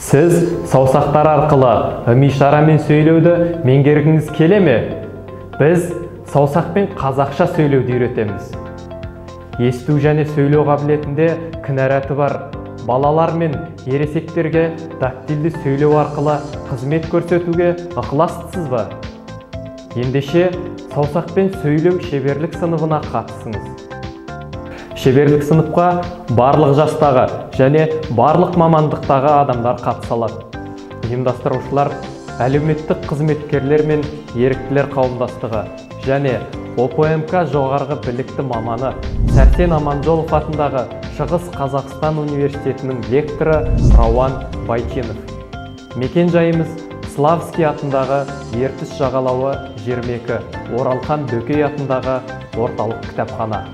Сіз саусақтар арқылы ым-ишарамен сөйлеуді меңгергіңіз келе ме? Біз саусақпен қазақша сөйлеуді үйретеміз. Есту және сөйлеу қабілетінде кінараты бар балалар мен ересектерге дактилді сөйлеу арқылы қызмет көрсетуге ықыластысыз ба? Ендеше саусақпен сөйлеу шеберлік сыныбына қатысыңыз. Шеберлік сыныпқа барлық жастағы және барлық мамандықтағы адамдар қатыса алады. Ұйымдастырушылар әлеуметтік қызметкерлер мен еріктілер қауымдастығы және ОПМК жоғарғы білікті маманы Сәрсен Аманжолов атындағы Шығыс Қазақстан университетінің лекторы Рауан Байченов. Мекен жайымыз Славский атындағы Ертіс жағалауы 22, Оралхан Дөкей атындағы орталық кітапхана.